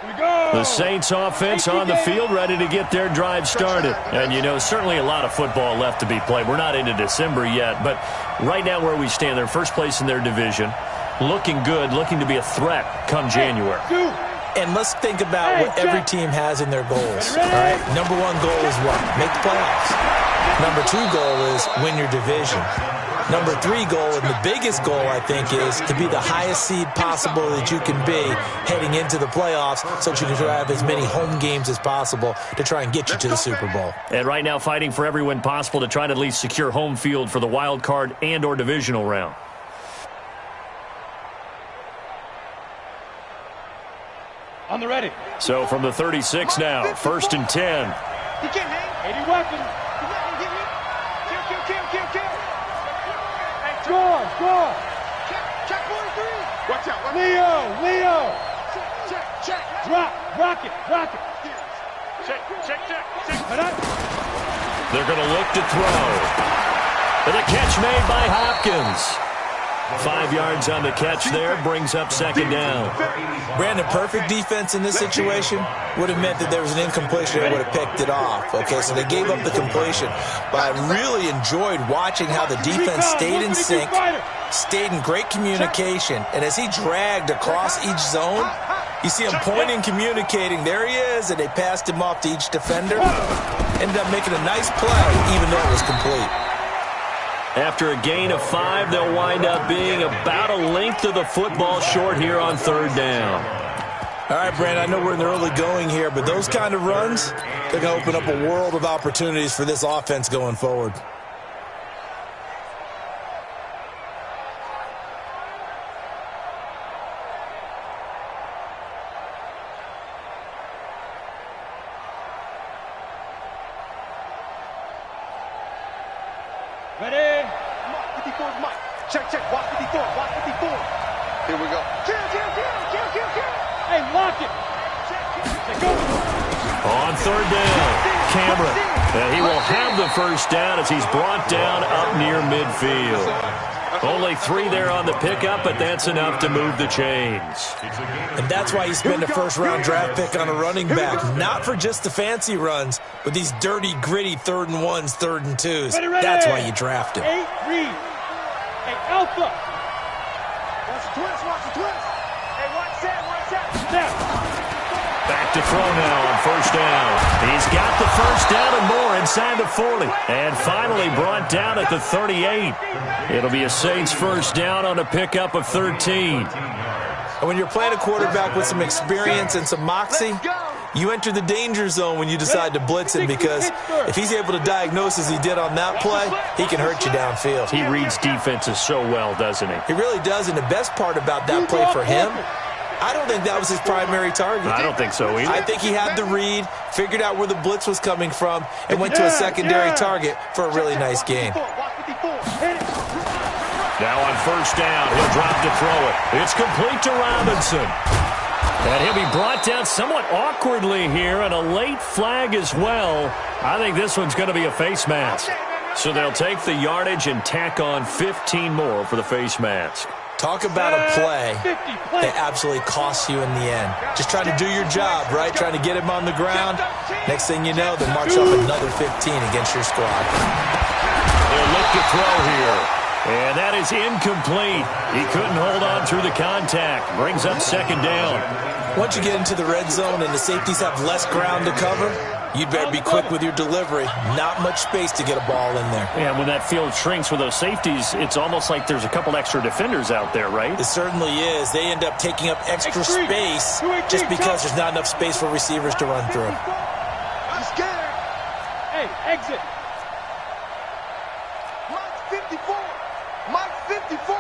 The Saints offense on the field, ready to get their drive started. And, you know, certainly a lot of football left to be played. We're not into December yet, but right now where we stand, they're first place in their division, looking good, looking to be a threat come January. And let's think about what every team has in their goals. All right? Number one goal is what? Make the playoffs. Number two goal is win your division. Number three goal, and the biggest goal, I think, is to be the highest seed possible that you can be heading into the playoffs so that you can have as many home games as possible to try and get you to the Super Bowl. And right now fighting for every win possible to try to at least secure home field for the wild card and or divisional round. On the ready. So from the 36 now, 1st and 10. He can't hang. 80 weapons. Score. Check 43. Watch out. Leo. Check. Drop. Rocket. Check. They're going to look to throw. And a catch made by Hopkins. 5 yards on the catch there, brings up 2nd down. Brandon, perfect defense in this situation would have meant that there was an incompletion and would have picked it off. Okay, so they gave up the completion. But I really enjoyed watching how the defense stayed in sync, stayed in great communication, and as he dragged across each zone, you see him pointing, communicating. There he is, and they passed him off to each defender. Ended up making a nice play, even though it was complete. After a gain of 5, they'll wind up being about a length of the football short here on 3rd down. All right, Brandon, I know we're in the early going here, but those kind of runs, they're going to open up a world of opportunities for this offense going forward. Ready? Mark 54 is Mike. Check. Walk 54. Here we go. Kill. Hey, lock it. Check. Go. On 3rd down, Cameron. And he will have the 1st down as he's brought down up near midfield. Only 3 there on the pickup, but that's enough to move the chains. And that's why you spend a 1st-round draft pick on a running back. Not for just the fancy runs, but these dirty, gritty 3rd and 1s, 3rd and 2s. That's why you draft him. 8, read. Hey, Alpha. Watch the twist. Hey, watch that. Step. Back to throw now on 1st down. He's got the 1st down and more inside the 40. And finally brought down at the 38. It'll be a Saints 1st down on a pickup of 13. And when you're playing a quarterback with some experience and some moxie, you enter the danger zone when you decide to blitz him, because if he's able to diagnose as he did on that play, he can hurt you downfield. He reads defenses so well, doesn't he? He really does, and the best part about that play for him, I don't think that was his primary target. I don't think so either. I think he had the read, figured out where the blitz was coming from, and went to a secondary target for a really nice gain. Now on 1st down, he'll drop to throw it. It's complete to Robinson. And he'll be brought down somewhat awkwardly here, and a late flag as well. I think this one's going to be a face mask. So they'll take the yardage and tack on 15 more for the face mask. Talk about a play that absolutely costs you in the end. Just trying to do your job, right? Trying to get him on the ground. Next thing you know, they march off another 15 against your squad. They'll look to throw here. And that is incomplete. He couldn't hold on through the contact. Brings up 2nd down. Once you get into the red zone and the safeties have less ground to cover, you'd better be quick with your delivery. Not much space to get a ball in there. Yeah, when that field shrinks with those safeties, it's almost like there's a couple extra defenders out there, right? It certainly is. They end up taking up extra space just because there's not enough space for receivers to run through. I'm scared. Hey, exit. Mike 54. Mike 54.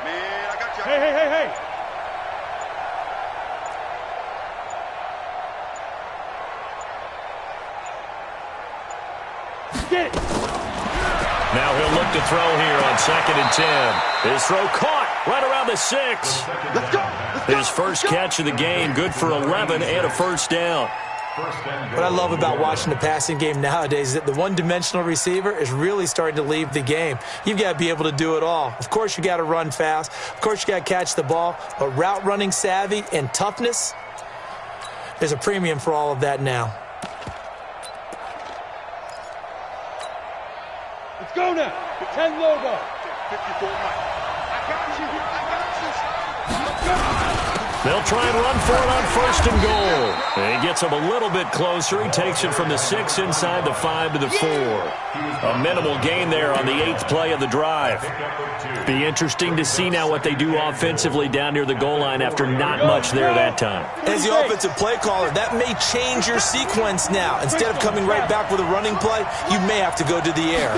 Man, I got you. Hey. Get it. Now he'll look to throw here on 2nd and 10. His throw caught right around the 6. Let's go. His first catch of the game, good for 11 and a 1st down. What I love about watching the passing game nowadays is that the one-dimensional receiver is really starting to leave the game. You've got to be able to do it all. Of course, you got to run fast. Of course, you got to catch the ball. But route running savvy and toughness, There's a premium for all of that now. Let's go now. 10 logo. 54 Mike. I got you. They'll try and run for it on first and goal. And he gets him a little bit closer. He takes it from the 6 inside the 5 to the 4. A minimal gain there on the 8th play of the drive. Be interesting to see now what they do offensively down near the goal line after not much there that time. As the offensive play caller, that may change your sequence now. Instead of coming right back with a running play, you may have to go to the air.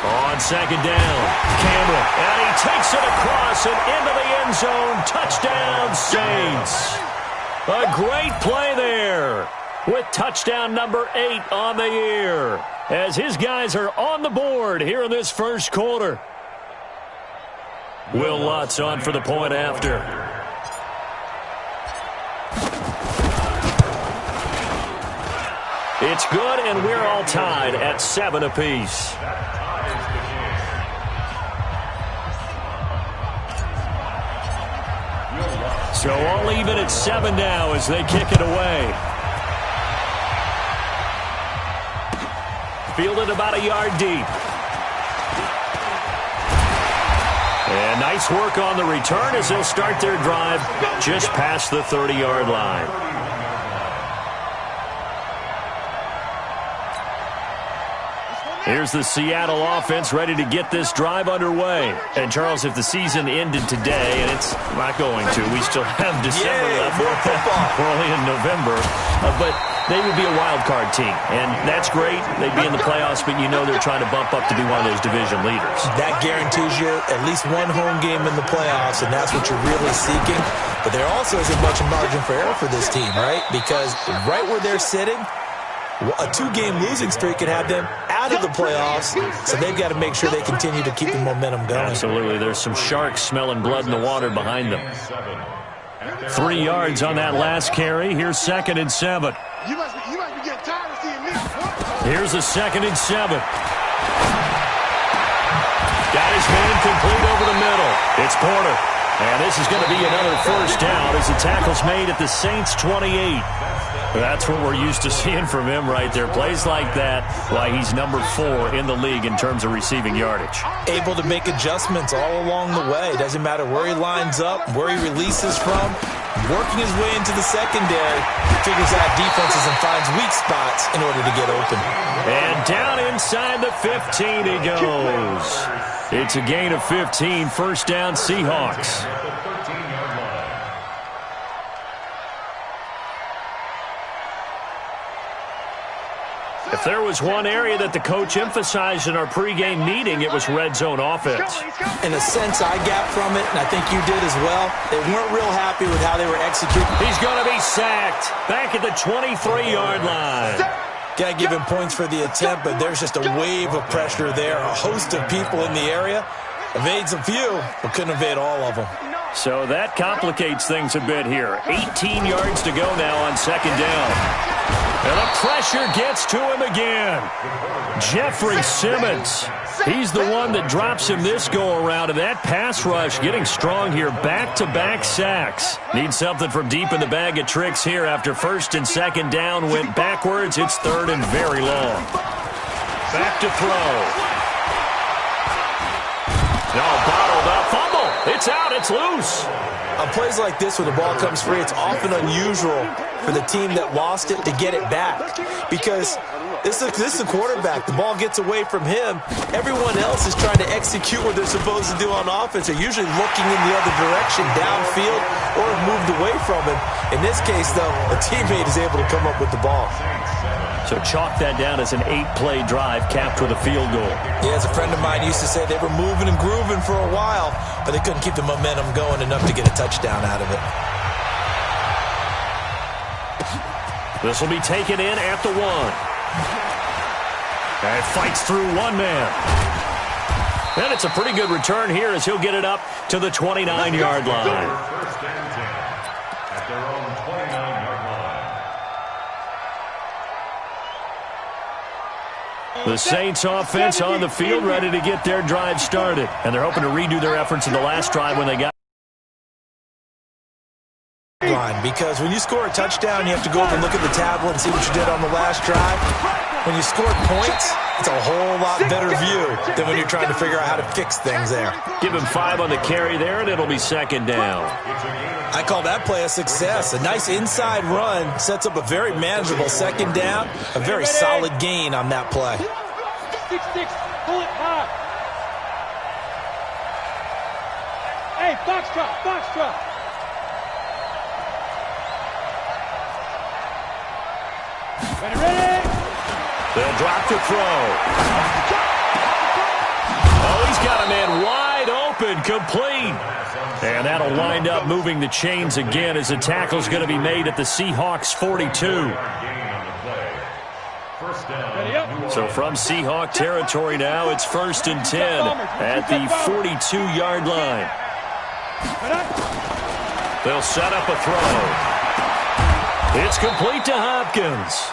On second down, Cameron, and he takes it across and into the end zone. Touchdown, Saints. A great play there with touchdown number 8 on the year as his guys are on the board here in this first quarter. Will Lutz on for the point after. It's good, and we're all tied at 7 apiece. So all even at 7 now as they kick it away. Fielded about a yard deep. And nice work on the return as they'll start their drive just past the 30-yard line. Here's the Seattle offense ready to get this drive underway. And, Charles, if the season ended today, and it's not going to, we still have December left. We're only in November. But they would be a wild card team, and that's great. They'd be in the playoffs, but you know they're trying to bump up to be one of those division leaders. That guarantees you at least one home game in the playoffs, and that's what you're really seeking. But there also isn't much margin for error for this team, right? Because right where they're sitting, a 2-game losing streak could have them out of the playoffs, so they've got to make sure they continue to keep the momentum going. Absolutely. There's some sharks smelling blood in the water behind them. 3 yards on that last carry. Here's 2nd and 7. You must be getting tired of seeing this. Here's a 2nd and 7. Got his man complete over the middle. It's Porter. And this is going to be another first down as the tackle's made at the Saints' 28. That's what we're used to seeing from him right there. Plays like that, why he's number 4 in the league in terms of receiving yardage. Able to make adjustments all along the way. Doesn't matter where he lines up, where he releases from. Working his way into the secondary, figures out defenses and finds weak spots in order to get open. And down inside the 15 he goes. It's a gain of 15, first down Seahawks. If there was one area that the coach emphasized in our pregame meeting, it was red zone offense. In a sense, I got from it, and I think you did as well. They weren't real happy with how they were executing. He's going to be sacked back at the 23-yard line. Got to give him points for the attempt, but there's just a wave of pressure there. A host of people in the area. Evades a few, but couldn't evade all of them. So that complicates things a bit here. 18 yards to go now on second down. And the pressure gets to him again. Jeffrey Simmons. He's the one that drops him this go-around. And that pass rush getting strong here. Back-to-back sacks. Needs something from deep in the bag of tricks here after first and second down. Went backwards. It's third and very long. Back to throw. No, bottled up. Fumble. It's out. It's loose. On plays like this where the ball comes free, it's often unusual for the team that lost it to get it back. Because this is the quarterback. The ball gets away from him. Everyone else is trying to execute what they're supposed to do on offense. They're usually looking in the other direction, downfield, or have moved away from him. In this case, though, a teammate is able to come up with the ball. So chalk that down as an 8-play drive capped with a field goal. Yeah, as a friend of mine used to say, they were moving and grooving for a while, but they couldn't keep the momentum going enough to get a touchdown out of it. This will be taken in at the 1. And fights through one man. And it's a pretty good return here as he'll get it up to the 29-yard line. The Saints offense on the field ready to get their drive started. And they're hoping to redo their efforts in the last drive when they got fine, because when you score a touchdown, you have to go up and look at the tablet and see what you did on the last drive. When you scored points, it's a whole lot better view than when you're trying to figure out how to fix things there. Give him 5 on the carry there, and it'll be second down. I call that play a success. A nice inside run sets up a very manageable second down, a very solid gain on that play. 6-6, pull it high. Hey, foxtrot, foxtrot. Ready? They'll drop to throw. Oh, he's got a man wide open, complete. And that'll wind up moving the chains again as the tackle's going to be made at the Seahawks 42. So from Seahawk territory now, it's 1st and 10 at the 42-yard line. They'll set up a throw. It's complete to Hopkins.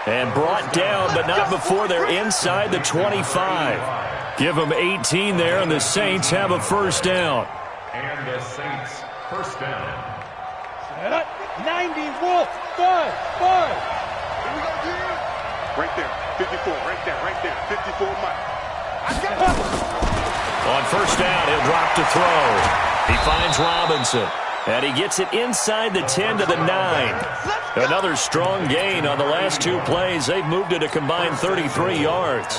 And brought down, but not before they're inside the 25. Give them 18 there, and the Saints have a first down. And the Saints first down. 90, Wolf, 5. Here we go, Jim. Right there, 54, right there, 54, Mike. I got it. On first down, he'll drop to throw. He finds Robinson, and he gets it inside the 10 to the 9. Another strong gain on the last 2 plays. They've moved it a combined 33 yards.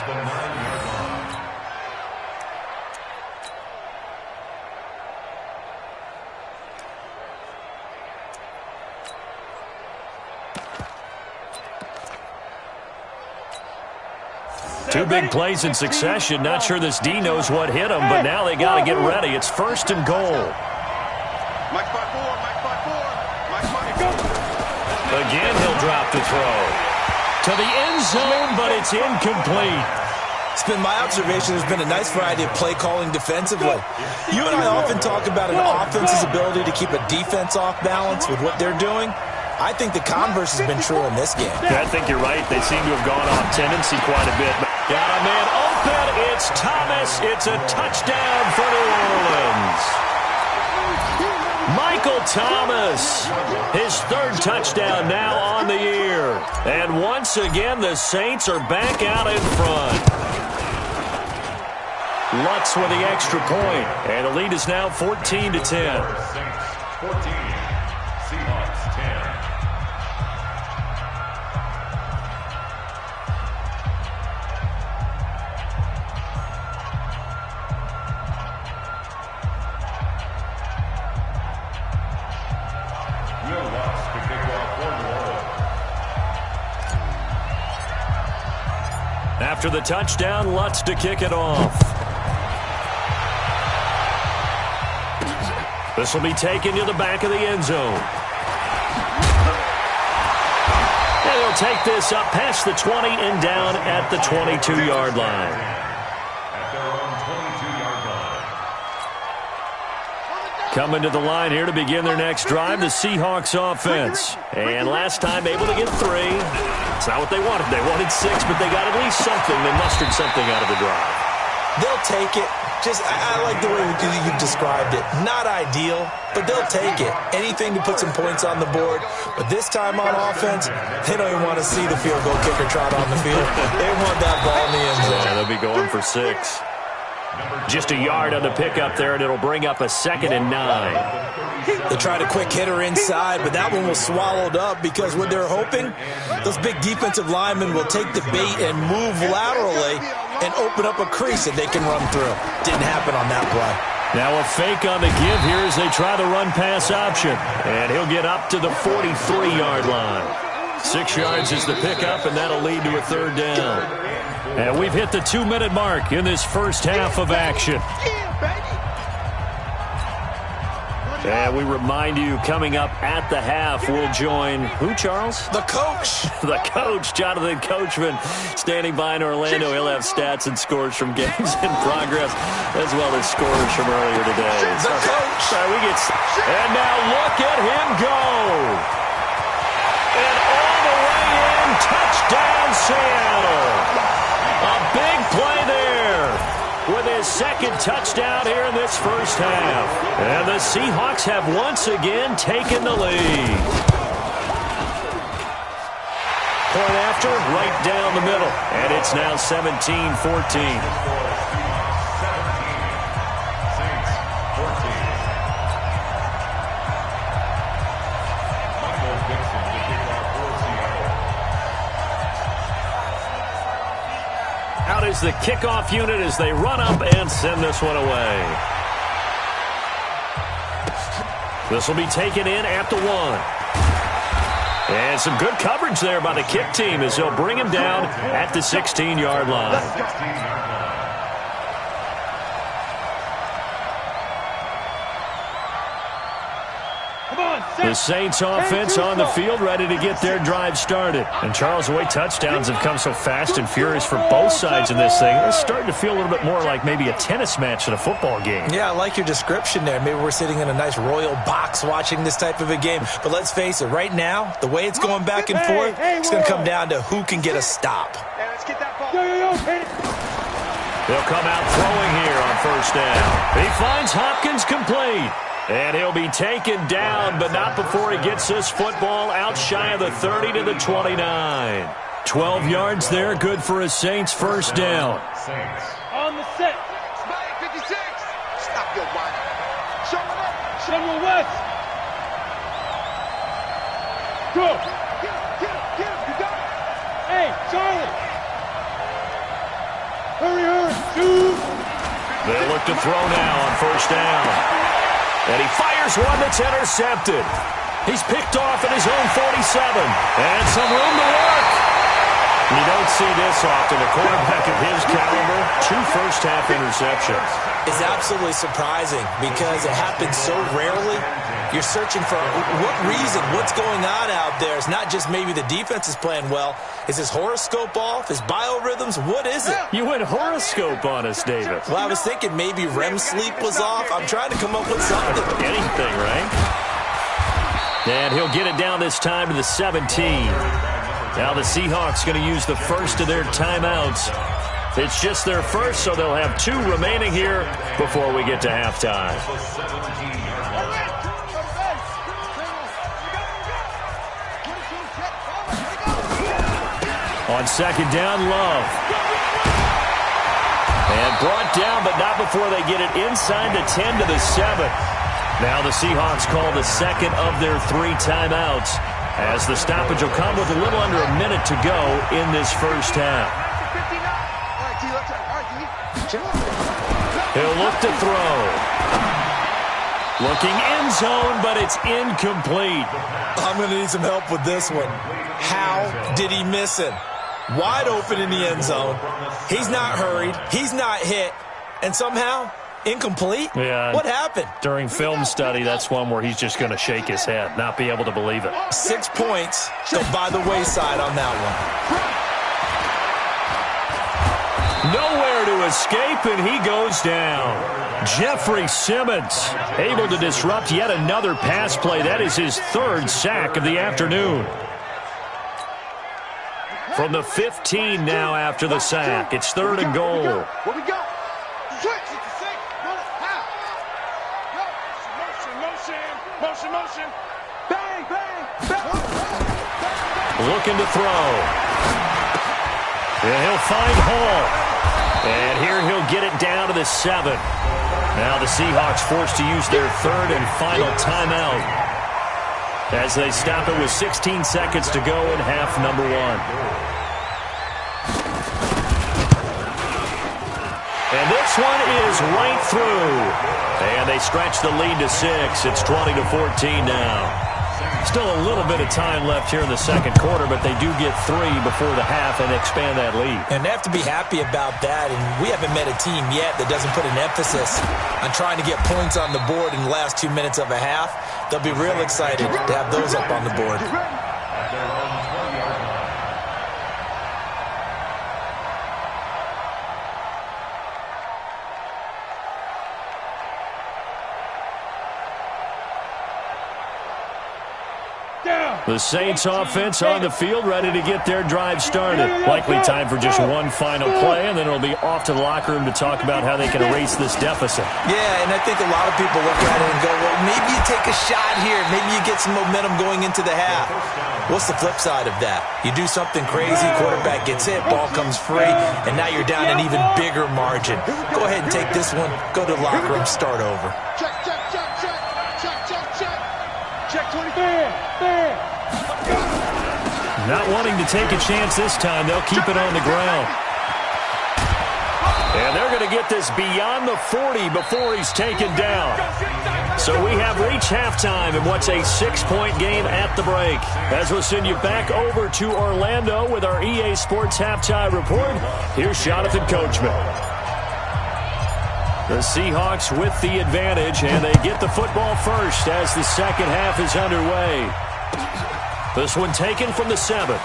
Two big plays in succession. Not sure this D knows what hit him, but now they got to get ready. It's 1st and goal. Mike 5-4, Mike 5-4, Mike 5-4. Again, he'll drop to throw. To the end zone, but it's incomplete. It's been my observation there's been a nice variety of play calling defensively. You and I often talk about an offense's ability to keep a defense off balance with what they're doing. I think the converse has been true in this game. Yeah, I think you're right. They seem to have gone off tendency quite a bit. Got a man open. It's Thomas. It's a touchdown for New Orleans. Michael Thomas, his 3rd touchdown now on the year. And once again, the Saints are back out in front. Lutz with the extra point, and the lead is now 14 to 10. Saints 14, Seahawks 10. After the touchdown, Lutz to kick it off. This will be taken to the back of the end zone. And he'll take this up past the 20 and down at the 22-yard line. At their own 22-yard line. Coming to the line here to begin their next drive, the Seahawks offense. And last time able to get 3. It's not what they wanted. They wanted 6, but they got at least something. They mustered something out of the drive. They'll take it. I like the way you've described it. Not ideal, but they'll take it. Anything to put some points on the board. But this time on offense, they don't even want to see the field goal kicker trot on the field. They want that ball in the end zone. Yeah, they'll be going for 6. Just a yard on the pickup there, and it'll bring up a 2nd and 9. They tried a quick hitter inside, but that one was swallowed up because what they're hoping, those big defensive linemen will take the bait and move laterally and open up a crease that they can run through. Didn't happen on that play. Now a fake on the give here as they try the run-pass option. And he'll get up to the 43-yard line. 6 yards is the pickup, and that'll lead to a 3rd down. And we've hit the 2-minute mark in this first half of action. And we remind you, coming up at the half, we'll join who, Charles? The coach. The coach, Jonathan Coachman, standing by in Orlando. He'll have stats and scores from games in progress, as well as scores from earlier today. The coach. And now look at him go. And all the way in, touchdown Seattle. A big play there. with his second touchdown here in this first half. And the Seahawks have once again taken the lead. Point after, right down the middle. And it's now 17-14. Out is the kickoff unit as they run up and send this one away. This will be taken in at the 1. And some good coverage there by the kick team as they'll bring him down at the 16-yard line. The Saints offense on the field, ready to get their drive started. And Charles, the way touchdowns have come so fast and furious for both sides in this thing, it's starting to feel a little bit more like maybe a tennis match than a football game. Yeah, I like your description there. Maybe we're sitting in a nice royal box watching this type of a game. But let's face it, right now, the way it's going back and forth, it's going to come down to who can get a stop. Let's get that ball. They'll come out throwing here on first down. He finds Hopkins complete. And he'll be taken down, but not before he gets this football out shy of the 30 to the 29. 12 yards there, good for a Saints first down. On the set. 56. Stop your whine. Show him up. Show him West. Go. Get him. You got it. Hey, Charlie. Hurry. Shoot. They look to throw now on first down. And he fires one that's intercepted. He's picked off at his own 47. And some room to work. You don't see this often. A quarterback of his caliber, 2 first-half interceptions. It's absolutely surprising because it happens so rarely. You're searching for what reason, what's going on out there. It's not just maybe the defense is playing well. Is his horoscope off? His biorhythms? What is it? You went horoscope on us, David. Well, I was thinking maybe REM sleep was off. I'm trying to come up with something. Anything, right? And he'll get it down this time to the 17. Now the Seahawks going to use the first of their timeouts. It's just their first, so they'll have 2 remaining here before we get to halftime. On second down, Love. And brought down, but not before they get it inside the 10 to the 7. Now the Seahawks call the second of their 3 timeouts, as the stoppage will come with a little under a minute to go in this first half. He'll look to throw. Looking end zone, but it's incomplete. I'm going to need some help with this one. How did he miss him? Wide open in the end zone. He's not hurried. He's not hit. And somehow, incomplete? Yeah. What happened? During film study, that's one where he's just going to shake his head, not be able to believe it. 6 points go by the wayside on that one. Nowhere to escape, and he goes down. Jeffrey Simmons able to disrupt yet another pass play. That is his 3rd sack of the afternoon. From the 15 now after the sack. It's 3rd and goal. Where we go? Switch. Motion. Bang. Looking to throw. And he'll find Hall. And here he'll get it down to the 7. Now the Seahawks forced to use their 3rd and final timeout as they stop it with 16 seconds to go in half number 1. And this one is right through. And they stretch the lead to 6. It's 20-14 now. Still a little bit of time left here in the second quarter, but they do get 3 before the half and expand that lead. And they have to be happy about that. And we haven't met a team yet that doesn't put an emphasis on trying to get points on the board in the last 2 minutes of a half. They'll be real excited to have those up on the board. The Saints offense on the field, ready to get their drive started. Likely time for just one final play, and then it'll be off to the locker room to talk about how they can erase this deficit. Yeah, and I think a lot of people look at it and go, well, maybe you take a shot here. Maybe you get some momentum going into the half. What's the flip side of that? You do something crazy, quarterback gets hit, ball comes free, and now you're down an even bigger margin. Go ahead and take this one, go to the locker room, start over. Check, check, check, check, check, check, check. Check 23. Not wanting to take a chance this time, they'll keep it on the ground. And they're going to get this beyond the 40 before he's taken down. So we have reached halftime in what's a 6-point game at the break. As we'll send you back over to Orlando with our EA Sports Halftime Report, here's Jonathan Coachman. The Seahawks with the advantage, and they get the football first as the second half is underway. This one taken from the 7.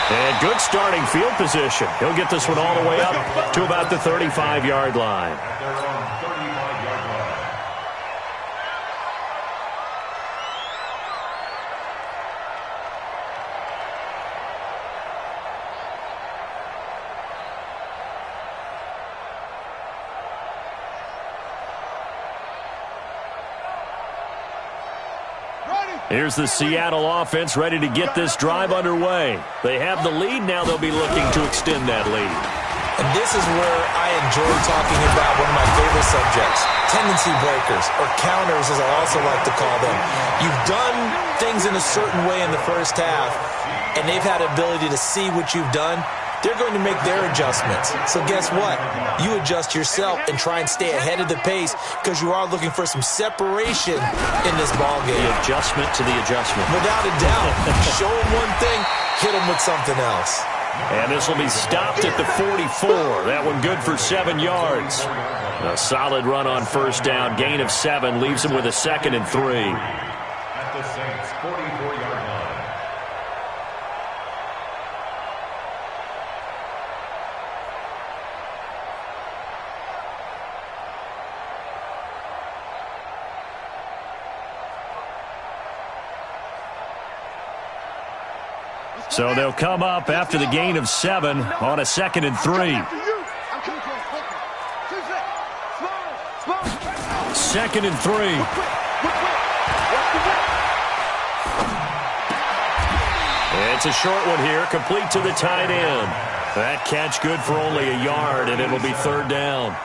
And good starting field position. He'll get this one all the way up to about the 35-yard line. Here's the Seattle offense ready to get this drive underway. They have the lead. Now they'll be looking to extend that lead. And this is where I enjoy talking about one of my favorite subjects, tendency breakers, or counters as I also like to call them. You've done things in a certain way in the first half, and they've had the ability to see what you've done. They're going to make their adjustments. So guess what? You adjust yourself and try and stay ahead of the pace because you are looking for some separation in this ballgame. The adjustment to the adjustment. Without a doubt. Show them one thing, hit them with something else. And this will be stopped at the 44. That one good for 7 yards. A solid run on first down. Gain of 7 leaves him with a 2nd and 3. At the Saints' 44-yard line. So they'll come up after the gain of 7 on a 2nd and 3. 2nd and 3. It's a short one here, complete to the tight end. That catch good for only a yard, and it'll be 3rd down.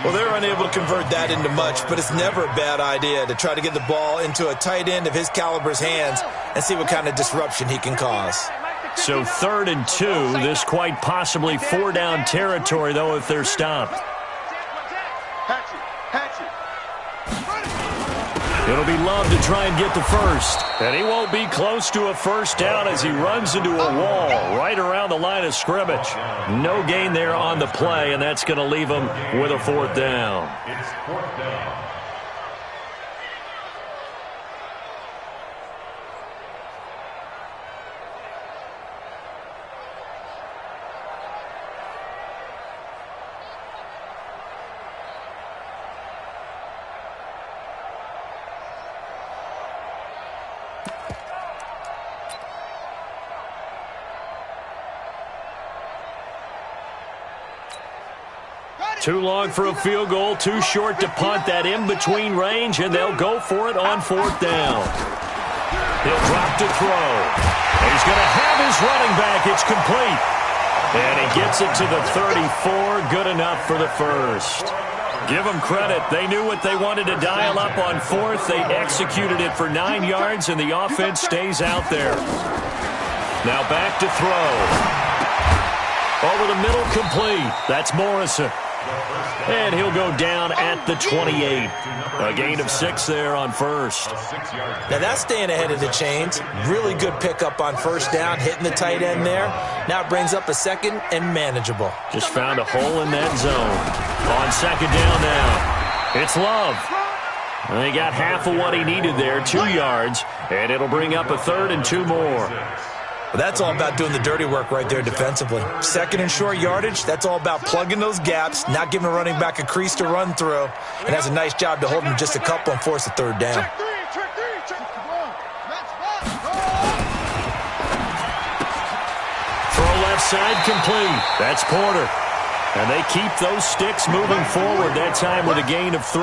Well, they're unable to convert that into much, but it's never a bad idea to try to get the ball into a tight end of his caliber's hands and see what kind of disruption he can cause. So 3rd and 2, this quite possibly 4-down territory, though, if they're stopped. It'll be Love to try and get the first. And he won't be close to a first down as he runs into a wall right around the line of scrimmage. No gain there on the play, and that's going to leave him with a 4th down. It's 4th down. Too long for a field goal, too short to punt. That in-between range, and they'll go for it on 4th down. He'll drop to throw. And he's going to have his running back. It's complete. And he gets it to the 34. Good enough for the first. Give them credit. They knew what they wanted to dial up on 4th. They executed it for 9 yards, and the offense stays out there. Now back to throw. Over the middle, complete. That's Morrison. And he'll go down at the 28. A gain of 6 there on first. Now that's staying ahead of the chains. Really good pickup on first down, hitting the tight end there. Now it brings up a 2nd and manageable. Just found a hole in that zone. On 2nd down now. It's Love. And they got half of what he needed there, 2 yards. And it'll bring up a 3rd and 2 more. Well, that's all about doing the dirty work right there defensively. 2nd and short yardage, that's all about plugging those gaps, not giving a running back a crease to run through, and has a nice job to hold him just a couple and force a 3rd down. Check 3, check 3, check outside complete. That's Porter. And they keep those sticks moving forward, that time with a gain of 3.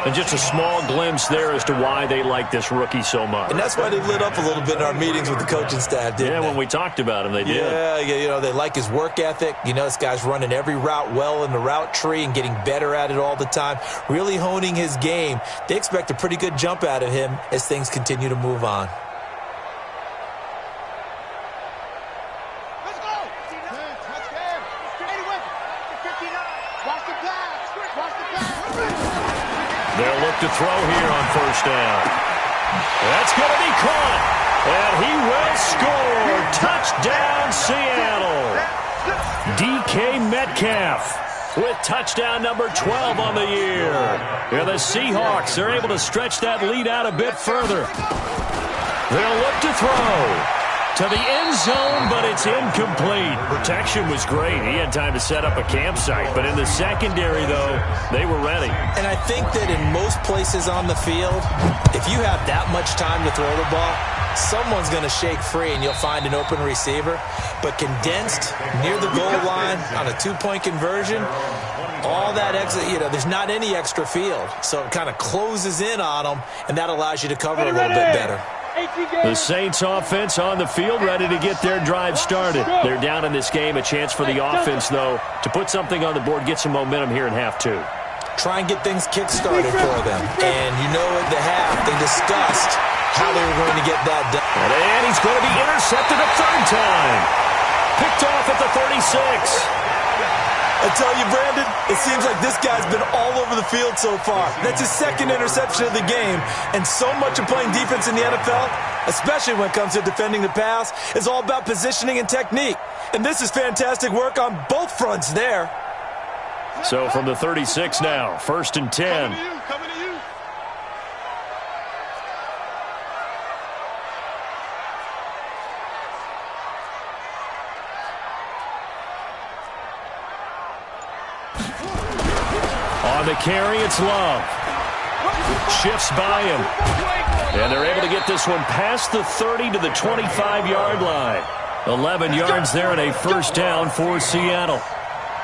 And just a small glimpse there as to why they like this rookie so much. And that's why they lit up a little bit in our meetings with the coaching staff, didn't they? Yeah, when we talked about him, they did. Yeah, you know, they like his work ethic. You know, this guy's running every route well in the route tree and getting better at it all the time, really honing his game. They expect a pretty good jump out of him as things continue to move on. They'll look to throw here on first down. That's going to be caught. And he will score. Touchdown, Seattle. DK Metcalf with touchdown number 12 on the year. And the Seahawks are able to stretch that lead out a bit further. They'll look to throw to the end zone, but it's incomplete. Protection was great. He had time to set up a campsite, but in the secondary, though, they were ready. And I think that in most places on the field, if you have that much time to throw the ball, someone's going to shake free and you'll find an open receiver. But condensed near the goal line on a two-point conversion, all that extra, you know, there's not any extra field. So it kind of closes in on them, and that allows you to cover a little bit better. The Saints offense on the field, ready to get their drive started. They're down in this game. A chance for the offense, though, to put something on the board, get some momentum here in half 2. Try and get things kick-started for them. And you know at the half, they discussed how they were going to get that done. And he's going to be intercepted a third time. Picked off at the 36. I tell you, Brandon, it seems like this guy's been all over the field so far. That's his second interception of the game. And so much of playing defense in the NFL, especially when it comes to defending the pass, is all about positioning and technique. And this is fantastic work on both fronts there. So from the 36 now, 1st and 10. Coming to you. On the carry, it's Love. Shifts by him. And they're able to get this one past the 30 to the 25-yard line. 11 yards there and a first down for Seattle.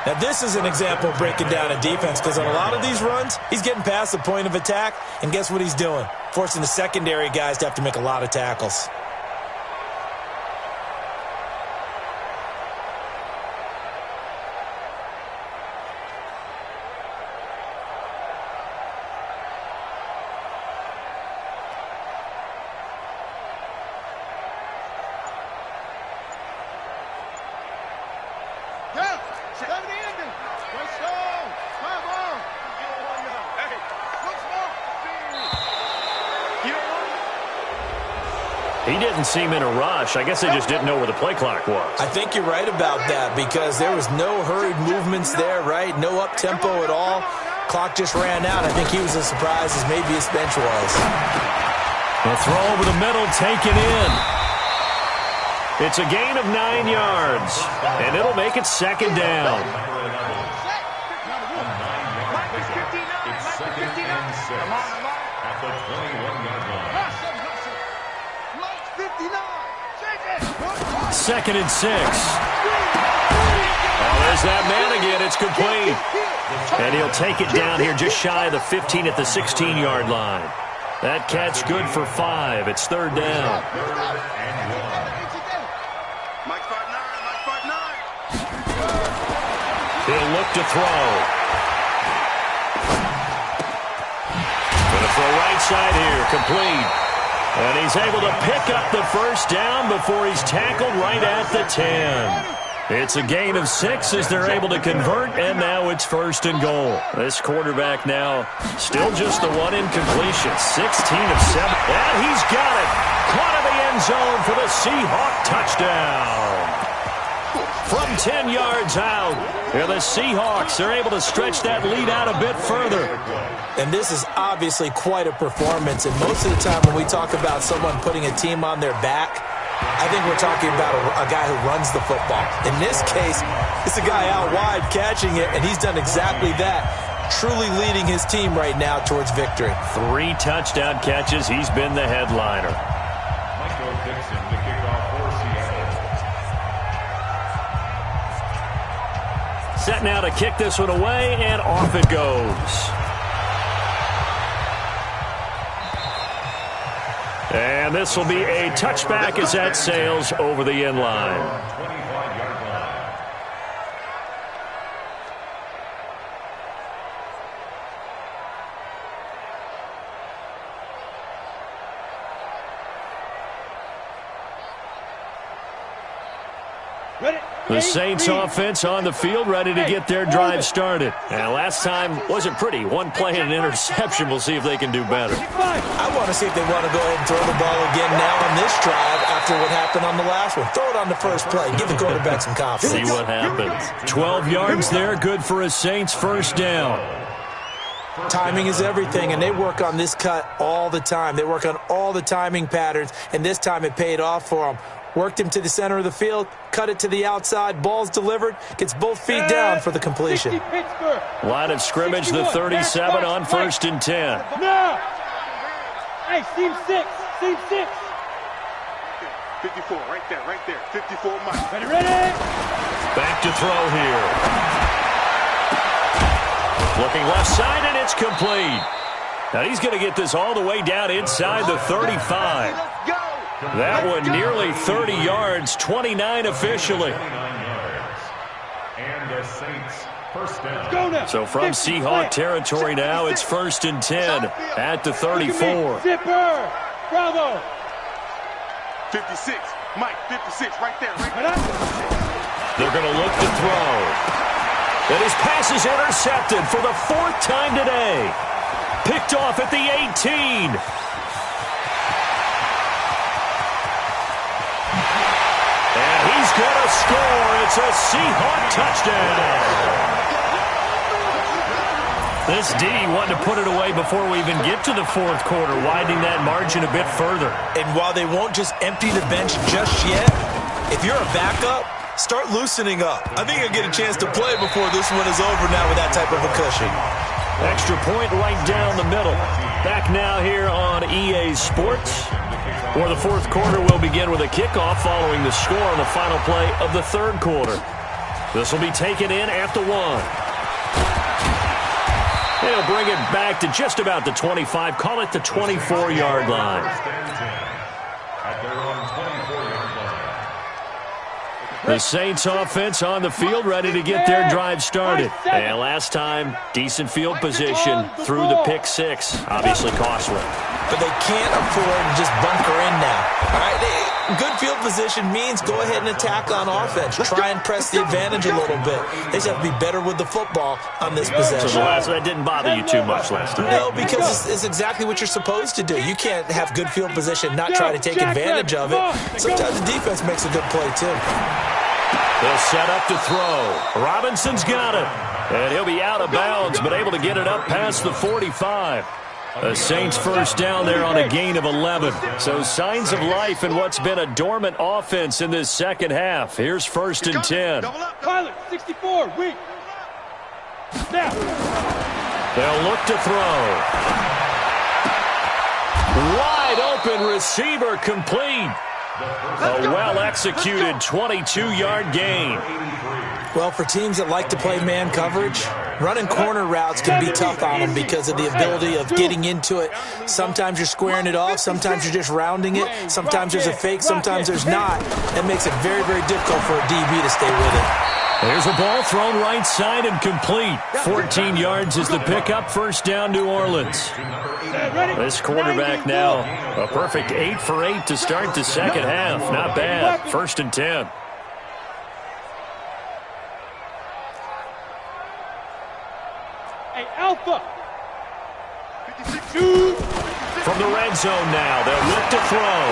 Now, this is an example of breaking down a defense, because on a lot of these runs, he's getting past the point of attack, and guess what he's doing? Forcing the secondary guys to have to make a lot of tackles. He didn't seem in a rush. I guess they just didn't know where the play clock was. I think you're right about that, because there was no hurried movements there, right? No up-tempo at all. Clock just ran out. I think he was as surprised as maybe his bench was. A throw over the middle, taken in. It's a gain of 9 yards, and it'll make it second down. It's second and 6 at the 21-yard line. 2nd and 6. Oh, there's that man again. It's complete. And he'll take it down here just shy of the 15 at the 16-yard line. That catch good for 5. It's 3rd down. He'll look to throw. Going to throw right side here. Complete. And he's able to pick up the first down before he's tackled right at the 10. It's a gain of 6 as they're able to convert, and now it's 1st and goal. This quarterback now still just the one incompletion. 16 of 7. And he's got it. Caught in the end zone for the Seahawk touchdown. From 10 yards out, the Seahawks are able to stretch that lead out a bit further. And this is obviously quite a performance. And most of the time when we talk about someone putting a team on their back, I think we're talking about a guy who runs the football. In this case, it's a guy out wide catching it, and he's done exactly that, truly leading his team right now towards victory. 3 touchdown catches. He's been the headliner. Michael Dixon to kick off for Seattle. Set now to kick this one away, and off it goes. And this will be a touchback as that sails over the end line. The Saints offense on the field, ready to get their drive started. And last time wasn't pretty. One play and an interception. We'll see if they can do better. I want to see if they want to go ahead and throw the ball again now on this drive after what happened on the last one. Throw it on the first play. Give the quarterback some confidence. See what happens. 12 yards there, good for a Saints first down. Timing is everything, and they work on this cut all the time. They work on all the timing patterns, and this time it paid off for them. Worked him to the center of the field, cut it to the outside, ball's delivered, gets both feet down for the completion. Line of scrimmage, the 37 on 1st and 10. No! Hey, seam 6, seam 6. 54, right there, 54 Mike. Ready? Back to throw here. Looking left side, and it's complete. Now he's going to get this all the way down inside the 35. That one nearly 30 yards, 29 officially. And the Saints first down. So from Seahawk territory now, it's 1st and 10 at the 34. Zipper! Bravo! 56. Mike, 56, right there. They're going to look to throw. And his pass is intercepted for the 4th time today. Picked off at the 18. And he's going to score. It's a Seahawk touchdown. This D wanted to put it away before we even get to the 4th quarter, widening that margin a bit further. And while they won't just empty the bench just yet, if you're a backup, start loosening up. I think you'll get a chance to play before this one is over now with that type of a cushion. Extra point right down the middle. Back now here on EA Sports, where the 4th quarter will begin with a kickoff following the score on the final play of the 3rd quarter. This will be taken in at the 1. They'll bring it back to just about the 25, call it the 24-yard line. At their own 24-yard line. The Saints offense on the field, ready to get their drive started. And last time, decent field position through the pick 6, obviously costly. But they can't afford to just bunker in now. All right, good field position means go ahead and attack on offense. Try and press the advantage a little bit. They just have to be better with the football on this possession. So that didn't bother you too much last time. No, because it's exactly what you're supposed to do. You can't have good field position, not try to take advantage of it. Sometimes the defense makes a good play, too. They'll set up to throw. Robinson's got it. And he'll be out of bounds, but able to get it up past the 45. The Saints first down there on a gain of 11. So signs of life in what's been a dormant offense in this second half. Here's 1st and 10. Pilot, 64, weak. Snap. They'll look to throw. Wide open receiver complete. A well-executed 22-yard gain. Well, for teams that like to play man coverage, running corner routes can be tough on them because of the ability of getting into it. Sometimes you're squaring it off. Sometimes you're just rounding it. Sometimes there's a fake. Sometimes there's not. That makes it very, very difficult for a DB to stay with it. There's a ball thrown right side and complete. 14 yards is the pickup. First down, New Orleans. This quarterback now, a perfect 8 for 8 to start the second half. Not bad. 1st and 10. Hey, Alpha. From the red zone now, they'll look to throw.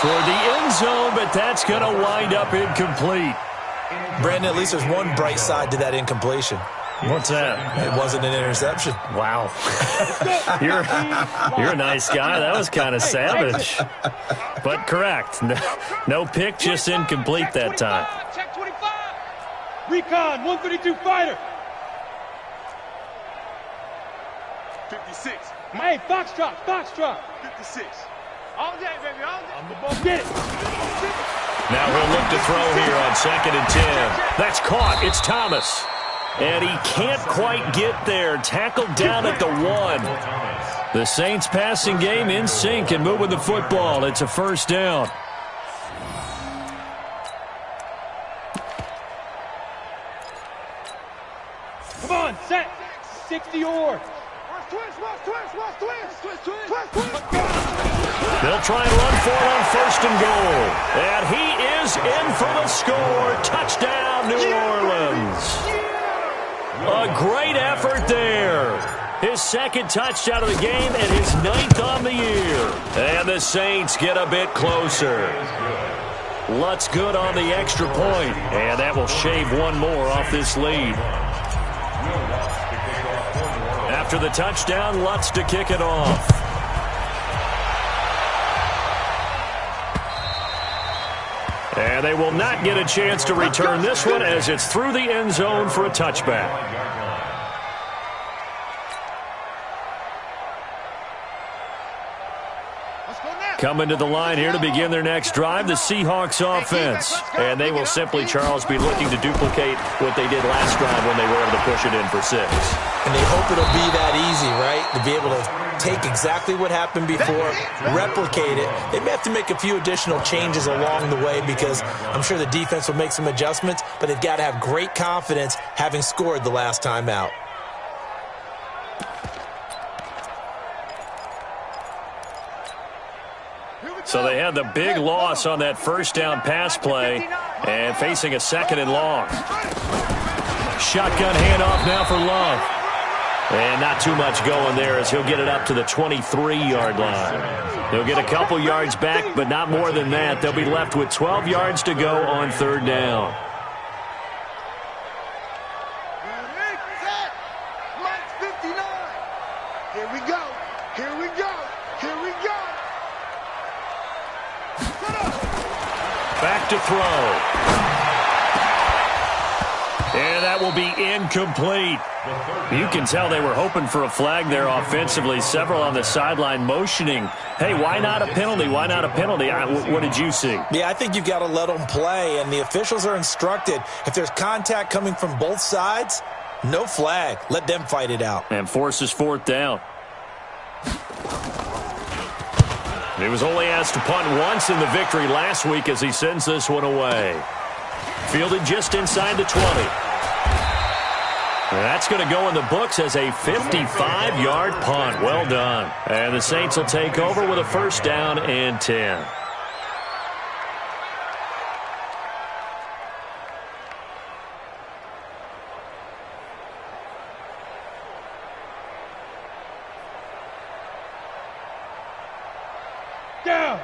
Toward the end zone, but that's going to wind up incomplete. Brandon, at least there's one bright side to that incompletion. What's that? It wasn't an interception. Wow. You're a nice guy. That was kind of savage. But correct. No pick, just incomplete that time. Check 25. Recon, 132 fighter. 56. Hey, Foxtrot. 56. All day, baby, all day. I'm the ball. Get it. Now he'll look to throw here on 2nd and 10. That's caught. It's Thomas. And he can't quite get there. Tackled down at the 1. The Saints passing game in sync and moving the football. It's a first down. Come on, set. 60 or. They'll try and run for it on 1st and goal. And he is in for the score. Touchdown, New Orleans. A great effort there. His 2nd touchdown of the game and his 9th on the year. And the Saints get a bit closer. Lutz good on the extra point, and that will shave one more off this lead. After the touchdown, Lutz to kick it off. And they will not get a chance to return this one as it's through the end zone for a touchback. Coming to the line here to begin their next drive, the Seahawks offense. And they will simply, Charles, be looking to duplicate what they did last drive when they were able to push it in for 6. And they hope it'll be that easy, right? To be able to take exactly what happened before, replicate it. They may have to make a few additional changes along the way because I'm sure the defense will make some adjustments, but they've got to have great confidence having scored the last time out. So they had the big loss on that first down pass play and facing a 2nd and long. Shotgun handoff now for Love. And not too much going there as he'll get it up to the 23-yard line. They'll get a couple yards back, but not more than that. They'll be left with 12 yards to go on 3rd down. Here we go. Here we go. Here we go. Back to throw. And that will be incomplete. You can tell they were hoping for a flag there offensively. Several on the sideline motioning, hey, why not a penalty? Why not a penalty? What did you see? Yeah, I think you've got to let them play, and the officials are instructed. If there's contact coming from both sides, no flag. Let them fight it out. And forces 4th down. He was only asked to punt once in the victory last week as he sends this one away. Fielded just inside the 20. And that's going to go in the books as a 55-yard punt. Well done. And the Saints will take over with a 1st down and 10.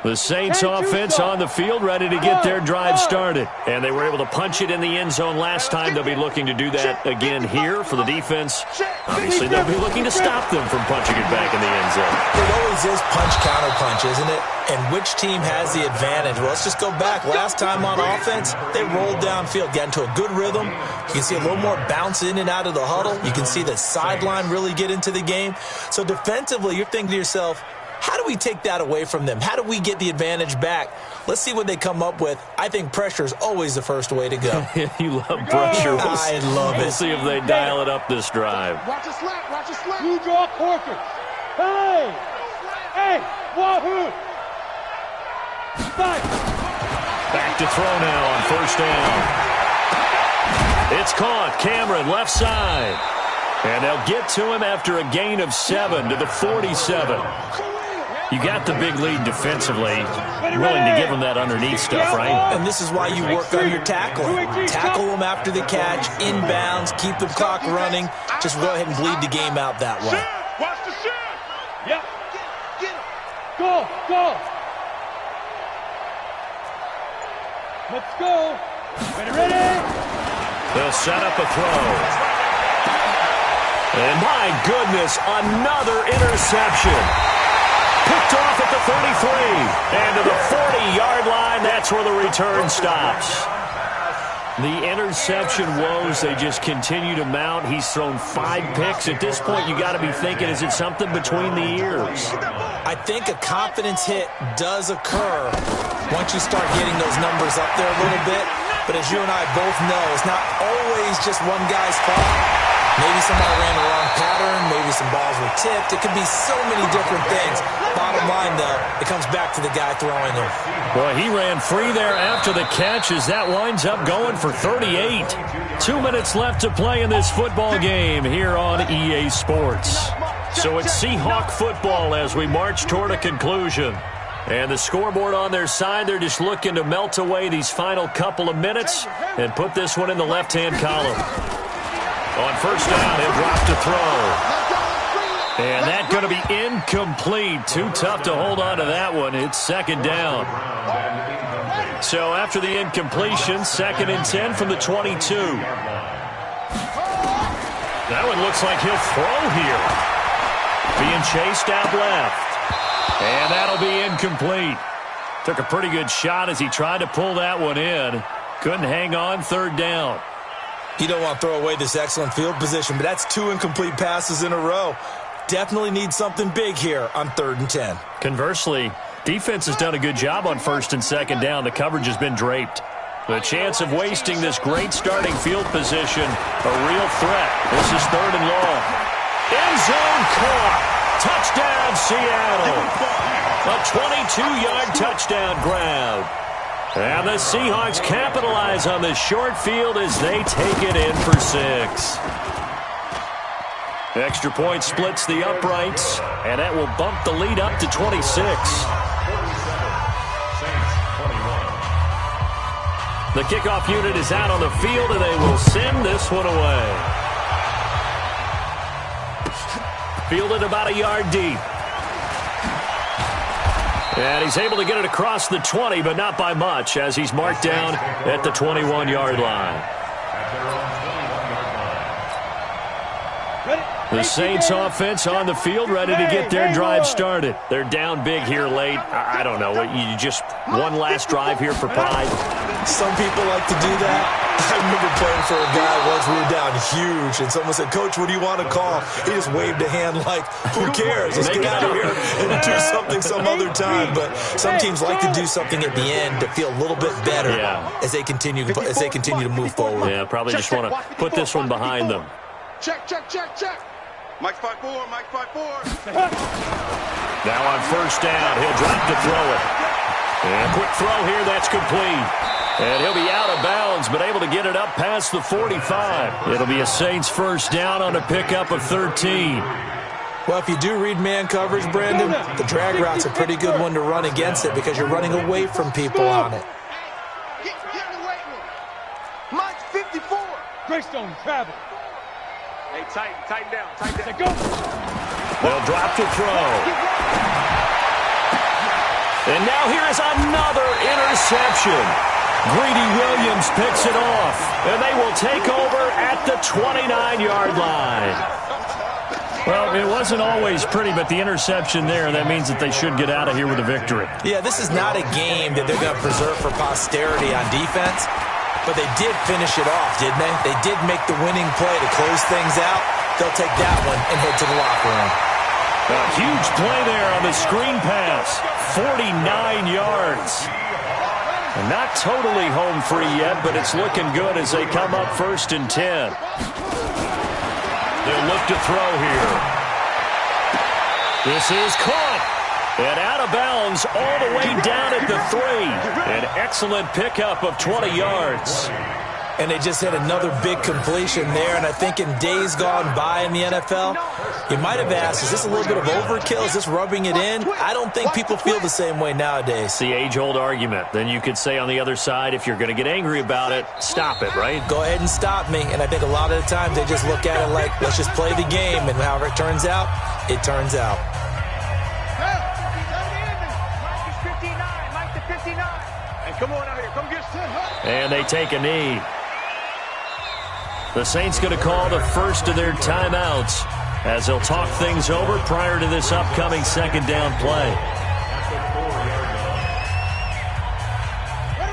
The Saints offense on the field ready to get their drive started. And they were able to punch it in the end zone last time. They'll be looking to do that again here for the defense. Obviously, they'll be looking to stop them from punching it back in the end zone. It always is punch-counter-punch, isn't it? And which team has the advantage? Well, let's just go back. Last time on offense, they rolled downfield, got into a good rhythm. You can see a little more bounce in and out of the huddle. You can see the sideline really get into the game. So defensively, you're thinking to yourself, how do we take that away from them? How do we get the advantage back? Let's see what they come up with. I think pressure is always the first way to go. You love pressure. I love it. We'll see if they dial it up this drive. Watch it slap. Watch it slap. You draw Corker. Hey. Hey. Wahoo. Back. Back to throw now on 1st down. It's caught. Cameron left side. And they'll get to him after a gain of 7 to the 47. You got the big lead defensively, willing to give them that underneath stuff, right? And this is why you work on your tackling. Tackle them after the catch, inbounds, keep the clock running. Just go ahead and bleed the game out that way. Watch the shot. Yep. Get him. Go. Go. Let's go. Ready. They'll set up a throw. And my goodness, another interception. Picked off at the 33. And to the 40-yard line, that's where the return stops. The interception woes, they just continue to mount. He's thrown 5 picks. At this point, you got to be thinking, is it something between the ears? I think a confidence hit does occur once you start getting those numbers up there a little bit. But as you and I both know, it's not always just one guy's fault. Maybe somebody ran the wrong pattern. Maybe some balls were tipped. It could be so many different things. Bottom line, though, it comes back to the guy throwing them. Boy, he ran free there after the catch as that winds up going for 38. 2 minutes left to play in this football game here on EA Sports. So it's Seahawk football as we march toward a conclusion. And the scoreboard on their side, they're just looking to melt away these final couple of minutes and put this one in the left-hand column. On first down, he'll drop to throw. And that's going to be incomplete. Too tough to hold on to that one. It's second down. So after the incompletion, 2nd and 10 from the 22. That one looks like he'll throw here. Being chased out left. And that'll be incomplete. Took a pretty good shot as he tried to pull that one in. Couldn't hang on, 3rd down. You don't want to throw away this excellent field position, but that's 2 incomplete passes in a row. Definitely need something big here on 3rd and 10. Conversely, defense has done a good job on 1st and 2nd down. The coverage has been draped. The chance of wasting this great starting field position, a real threat. This is 3rd and long. End zone caught. Touchdown, Seattle. A 22-yard touchdown grab. And the Seahawks capitalize on this short field as they take it in for 6. Extra point splits the uprights, and that will bump the lead up to 26. The kickoff unit is out on the field, and they will send this one away. Fielded about a yard deep. And he's able to get it across the 20, but not by much, as he's marked down at the 21-yard line. The Saints offense on the field, ready to get their drive started. They're down big here late. I don't know. You just one last drive here for pride. Some people like to do that. I remember playing for a guy once we were down huge, and someone said, "Coach, what do you want to call?" He just waved a hand like, "Who cares? Let's get out of here and do something some other time." But some teams like to do something at the end to feel a little bit better as they continue to move forward. Yeah, probably just want to put this one behind them. Check. Mike 5-4, Mike 5-4. Now on first down, he'll drop to throw it. And a quick throw here, that's complete. And he'll be out of bounds, but able to get it up past the 45. It'll be a Saints first down on a pickup of 13. Well, if you do read man coverage, Brandon, the drag route's a pretty good one to run against it because you're running away from people on it. Get away from him. Mike 54. Greystone travel. Hey, tighten down. Go. They'll drop to throw. And now here is another interception. Greedy Williams picks it off, and they will take over at the 29-yard line. Well, it wasn't always pretty, but the interception there, that means that they should get out of here with a victory. Yeah, this is not a game that they're going to preserve for posterity on defense, but they did finish it off, didn't they? They did make the winning play to close things out. They'll take that one and head to the locker room. A huge play there on the screen pass. 49 yards. And not totally home free yet, but it's looking good as they come up 1st and 10. They'll look to throw here. This is caught. And out of bounds all the way down at the 3. An excellent pickup of 20 yards. And they just had another big completion there. And I think in days gone by in the NFL, you might have asked, is this a little bit of overkill? Is this rubbing it in? I don't think people feel the same way nowadays. It's the age-old argument. Then you could say on the other side, if you're going to get angry about it, stop it, right? Go ahead and stop me. And I think a lot of the times they just look at it like, let's just play the game. And however it turns out, it turns out. Mike to 59. And come on out here. Come get set. And they take a knee. The Saints going to call the first of their timeouts as they'll talk things over prior to this upcoming 2nd down play.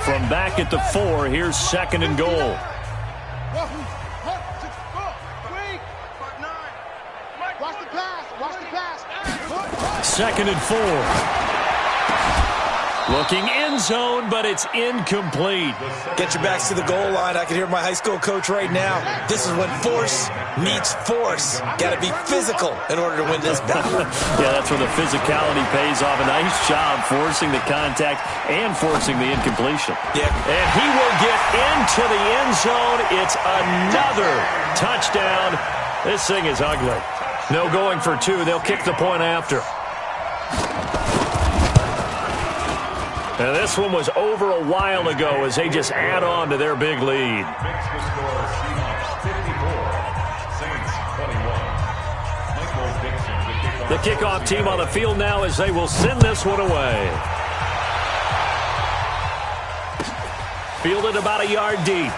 from back at the 4. Here's 2nd and goal. Watch the pass. Watch the pass. 2nd and 4. Looking end zone, but it's incomplete. Get your backs to the goal line. I can hear my high school coach right now. This is when force meets force. Got to be physical in order to win this battle. Yeah, that's where the physicality pays off. A nice job forcing the contact and forcing the incompletion. Yeah. And he will get into the end zone. It's another touchdown. This thing is ugly. No going for 2. They'll kick the point after. And this one was over a while ago as they just add on to their big lead. The kickoff team on the field now as they will send this one away. Fielded about a yard deep.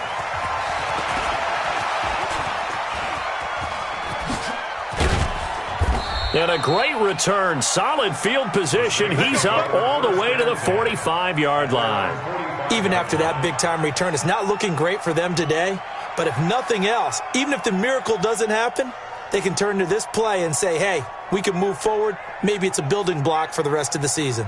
And a great return. Solid field position. He's up all the way to the 45-yard line. Even after that big-time return, it's not looking great for them today. But if nothing else, even if the miracle doesn't happen, they can turn to this play and say, hey, we can move forward. Maybe it's a building block for the rest of the season.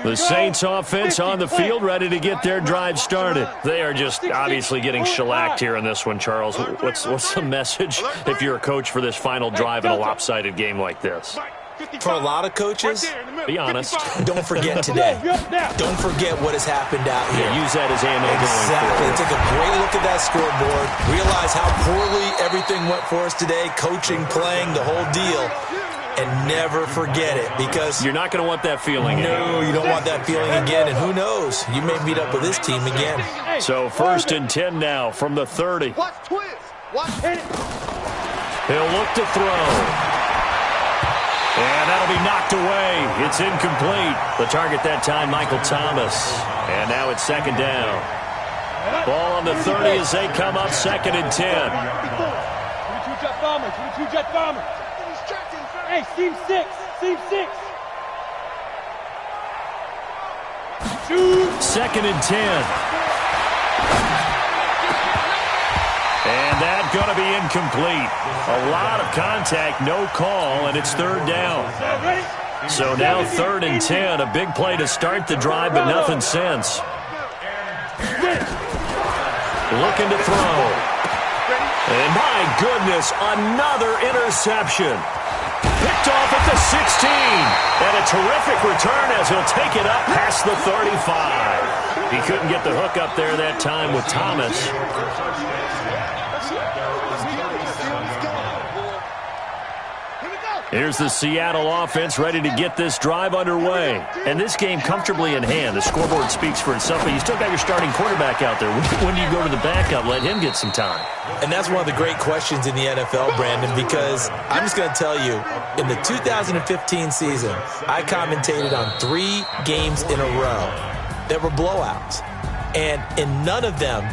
The Saints offense on the field, ready to get their drive started. They are just obviously getting shellacked here in this one, Charles. What's the message if you're a coach for this final drive in a lopsided game like this? For a lot of coaches, be honest. Don't forget today. Don't forget what has happened out here. Yeah, use that as ammo Exactly. going forward. Take a great look at that scoreboard. Realize how poorly everything went for us today. Coaching, playing, the whole deal. And never forget it, because you're not going to want that feeling again. No, you don't want that feeling again. And who knows? You may meet up with this team again. So 1st and 10 now from the 30. Watch twist. Watch hit it. He'll look to throw. And that'll be knocked away. It's incomplete. The target that time, Michael Thomas. And now it's 2nd down. Ball on the 30 as they come up 2nd and 10. 22-jet bomber. 22-jet bomber. Hey, seam 6. Seam 6. 2nd and 10. And that's going to be incomplete. A lot of contact, no call, and it's 3rd down. So now 3rd and 10. A big play to start the drive, but nothing since. Looking to throw. And my goodness, another interception. Picked off at the 16. And a terrific return as he'll take it up past the 35. He couldn't get the hook up there that time with Thomas. Here's the Seattle offense ready to get this drive underway. And this game comfortably in hand. The scoreboard speaks for itself, but you still got your starting quarterback out there. When do you go to the backup? Let him get some time. And that's one of the great questions in the NFL, Brandon, because I'm just going to tell you, in the 2015 season, I commentated on 3 games in a row that were blowouts. And in none of them